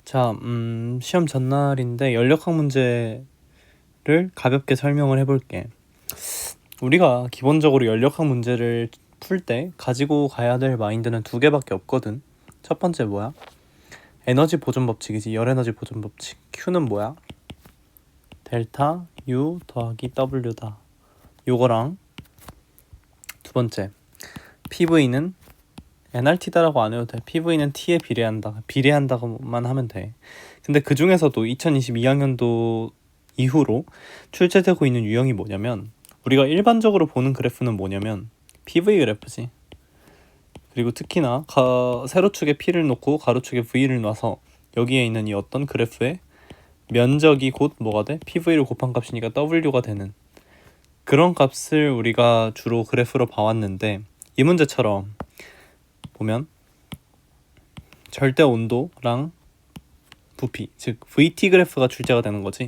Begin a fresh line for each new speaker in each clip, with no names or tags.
자, 시험 전날인데 연력학 문제를 가볍게 설명을 해볼게. 우리가 기본적으로 연력학 문제를 풀 때 가지고 가야 될 마인드는 두 개밖에 없거든. 첫 번째 뭐야? 에너지 보존 법칙이지. 열에너지 보존 법칙. Q는 뭐야? 델타 U 더하기 W다. 요거랑 두 번째, PV는 NRT다라고 안 해도 돼. PV는 T에 비례한다. 비례한다고만 하면 돼. 근데 그 중에서도 2022학년도 이후로 출제되고 있는 유형이 뭐냐면, 우리가 일반적으로 보는 그래프는 뭐냐면 PV 그래프지. 그리고 특히나 세로축에 P를 놓고 가로축에 V를 놔서 여기에 있는 이 어떤 그래프의 면적이 곧 뭐가 돼? PV를 곱한 값이니까 W가 되는 그런 값을 우리가 주로 그래프로 봐왔는데, 이 문제처럼 보면 절대 온도랑 부피, 즉 VT 그래프가 출제가 되는 거지.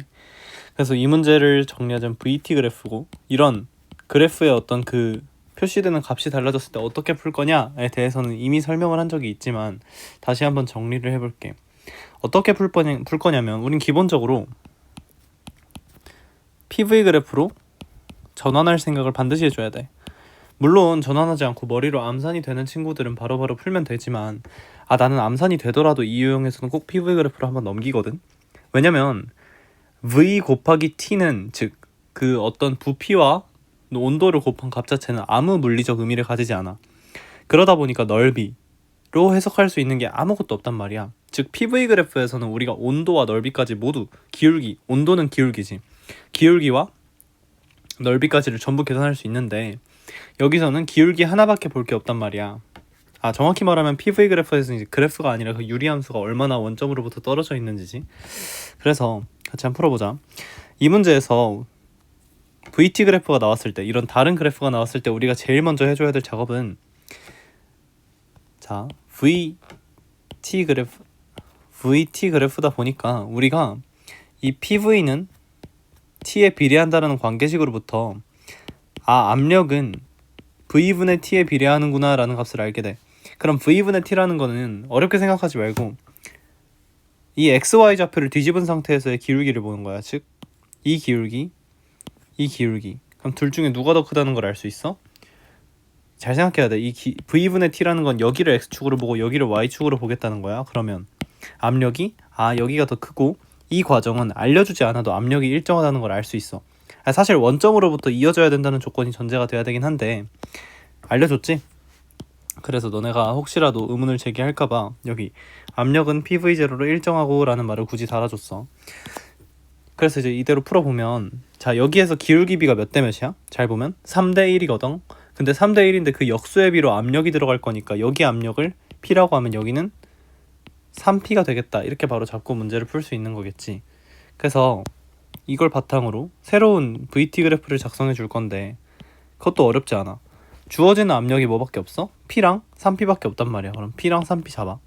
그래서 이 문제를 정리하자면 VT 그래프고, 이런 그래프의 어떤 그 표시되는 값이 달라졌을 때 어떻게 풀 거냐에 대해서는 이미 설명을 한 적이 있지만 다시 한번 정리를 해볼게. 어떻게 풀 거냐면, 우린 기본적으로 PV 그래프로 전환할 생각을 반드시 해줘야 돼. 물론 전환하지 않고 머리로 암산이 되는 친구들은 바로바로 풀면 되지만, 나는 암산이 되더라도 이 유형에서는 꼭 PV 그래프로 한번 넘기거든. 왜냐면 V 곱하기 T는, 즉 그 어떤 부피와 온도를 곱한 값 자체는 아무 물리적 의미를 가지지 않아. 그러다 보니까 넓이로 해석할 수 있는 게 아무것도 없단 말이야. 즉 PV 그래프에서는 우리가 온도와 넓이까지 모두, 기울기, 온도는 기울기지, 기울기와 넓이까지를 전부 계산할 수 있는데, 여기서는 기울기 하나밖에 볼 게 없단 말이야. 정확히 말하면 PV 그래프에서는 이제 그래프가 아니라 그 유리함수가 얼마나 원점으로부터 떨어져 있는지지. 그래서 같이 한번 풀어보자. 이 문제에서 VT 그래프가 나왔을 때, 이런 다른 그래프가 나왔을 때 우리가 제일 먼저 해줘야 될 작업은, 자, VT 그래프다 보니까 우리가 이 PV는 T에 비례한다는 관계식으로부터 압력은 V분의 T에 비례하는구나 라는 값을 알게 돼. 그럼 V분의 T라는 거는 어렵게 생각하지 말고 이 XY 좌표를 뒤집은 상태에서의 기울기를 보는 거야. 즉 이 기울기, 이 기울기. 그럼 둘 중에 누가 더 크다는 걸 알 수 있어? 잘 생각해야 돼. V분의 T라는 건 여기를 X축으로 보고 여기를 Y축으로 보겠다는 거야. 그러면 압력이 여기가 더 크고, 이 과정은 알려주지 않아도 압력이 일정하다는 걸 알 수 있어. 사실 원점으로부터 이어져야 된다는 조건이 전제가 돼야 되긴 한데 알려줬지? 그래서 너네가 혹시라도 의문을 제기할까봐 여기 압력은 PV0로 일정하고 라는 말을 굳이 달아줬어. 그래서 이제 이대로 풀어보면, 자, 여기에서 기울기 비가 몇 대 몇이야? 잘 보면 3대 1이거든. 근데 3대 1인데 그 역수의 비로 압력이 들어갈 거니까 여기 압력을 P라고 하면 여기는 3P가 되겠다, 이렇게 바로 잡고 문제를 풀 수 있는 거겠지. 그래서 이걸 바탕으로 새로운 VT 그래프를 작성해 줄 건데, 그것도 어렵지 않아. 주어지는 압력이 뭐밖에 없어? P랑 3P밖에 없단 말이야. 그럼 P랑 3P 잡아.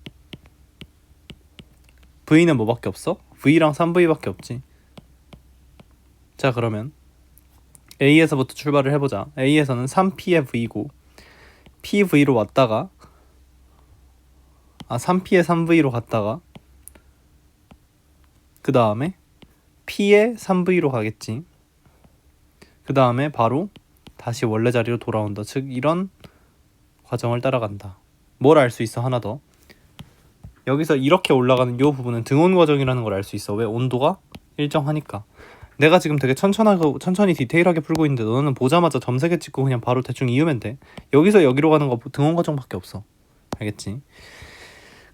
V는 뭐밖에 없어? V랑 3V밖에 없지. 자, 그러면 A에서부터 출발을 해보자. A에서는 3P의 V고 PV로 왔다가 3P의 3V로 갔다가 그 다음에 P의 3V로 가겠지. 그 다음에 바로 다시 원래 자리로 돌아온다. 즉 이런 과정을 따라간다. 뭘 알 수 있어? 하나 더. 여기서 이렇게 올라가는 이 부분은 등온 과정이라는 걸 알 수 있어. 왜? 온도가 일정하니까. 내가 지금 되게 천천히 디테일하게 풀고 있는데 너는 보자마자 점 3개 찍고 그냥 바로 대충 이으면 돼. 여기서 여기로 가는 거 등원 과정밖에 없어. 알겠지?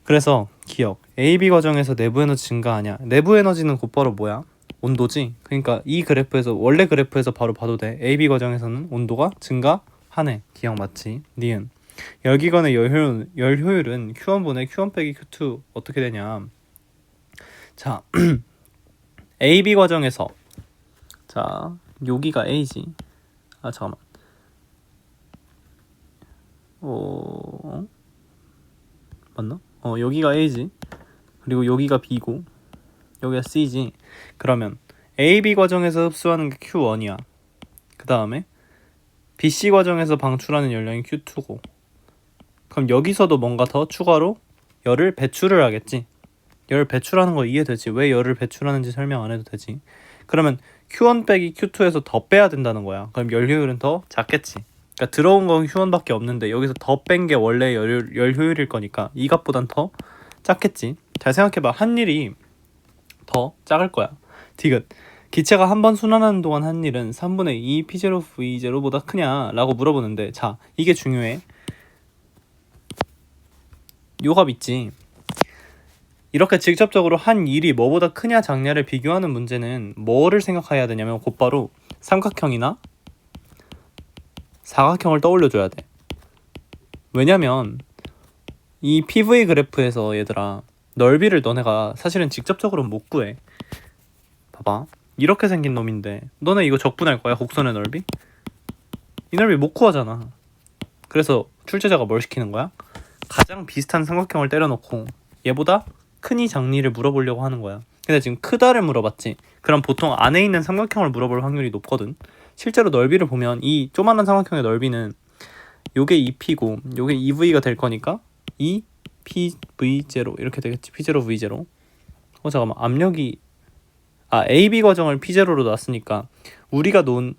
그래서 기억, AB 과정에서 내부 에너지 증가하냐? 내부 에너지는 곧바로 뭐야? 온도지? 그러니까 이 그래프에서, 원래 그래프에서 바로 봐도 돼. AB 과정에서는 온도가 증가하네. 기억 맞지? 니은. 열기관의 열 효율은 Q1분의 Q1 빼기 Q2 어떻게 되냐? 자, AB 과정에서, 자, 여기가 A지. 잠깐만. 맞나? 여기가 A지. 그리고 여기가 B고 여기가 C지. 그러면 AB 과정에서 흡수하는 게 Q1이야. 그 다음에 BC 과정에서 방출하는 열량이 Q2고, 그럼 여기서도 뭔가 더 추가로 열을 배출을 하겠지. 열 배출하는 거 이해되지? 왜 열을 배출하는지 설명 안 해도 되지? 그러면 Q1 빼기 Q2에서 더 빼야 된다는 거야. 그럼 열 효율은 더 작겠지. 그러니까 들어온 건 Q1밖에 없는데 여기서 더 뺀 게 원래 열 효율일 거니까 이 값보단 더 작겠지. 잘 생각해봐. 한 일이 더 작을 거야. 디귿. 기체가 한 번 순환하는 동안 한 일은 3분의 2 P0 V0보다 크냐? 라고 물어보는데 자, 이게 중요해. 요 값 있지. 이렇게 직접적으로 한 일이 뭐보다 크냐 작냐를 비교하는 문제는 뭐를 생각해야 되냐면 곧바로 삼각형이나 사각형을 떠올려줘야 돼. 왜냐면 이 PV 그래프에서 얘들아 넓이를 너네가 사실은 직접적으로 못 구해. 봐봐. 이렇게 생긴 놈인데 너네 이거 적분할 거야? 곡선의 넓이? 이 넓이 못 구하잖아. 그래서 출제자가 뭘 시키는 거야? 가장 비슷한 삼각형을 때려놓고 얘보다 크니 작니를 물어보려고 하는 거야. 근데 지금 크다를 물어봤지. 그럼 보통 안에 있는 삼각형을 물어볼 확률이 높거든. 실제로 넓이를 보면 이 조만한 삼각형의 넓이는 요게 2P고 요게 2V가 될 거니까 2PV0 이렇게 되겠지. P0 V0. 잠깐만. 압력이 AB 과정을 P0로 놨으니까 우리가 놓은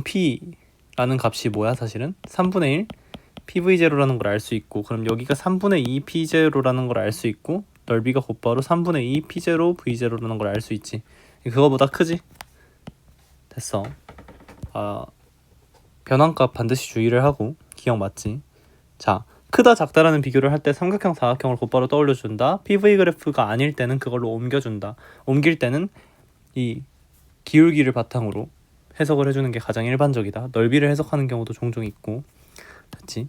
P라는 값이 뭐야 사실은? 3분의 1 PV0라는 걸 알 수 있고 그럼 여기가 3분의 2 P0라는 걸 알 수 있고 넓이가 곧바로 3분의 2 P0 V0라는 걸 알 수 있지. 그거보다 크지? 됐어. 변환값 반드시 주의를 하고 기억 맞지? 자, 크다 작다라는 비교를 할 때 삼각형 사각형을 곧바로 떠올려준다. PV 그래프가 아닐 때는 그걸로 옮겨준다. 옮길 때는 이 기울기를 바탕으로 해석을 해주는 게 가장 일반적이다. 넓이를 해석하는 경우도 종종 있고. 됐지?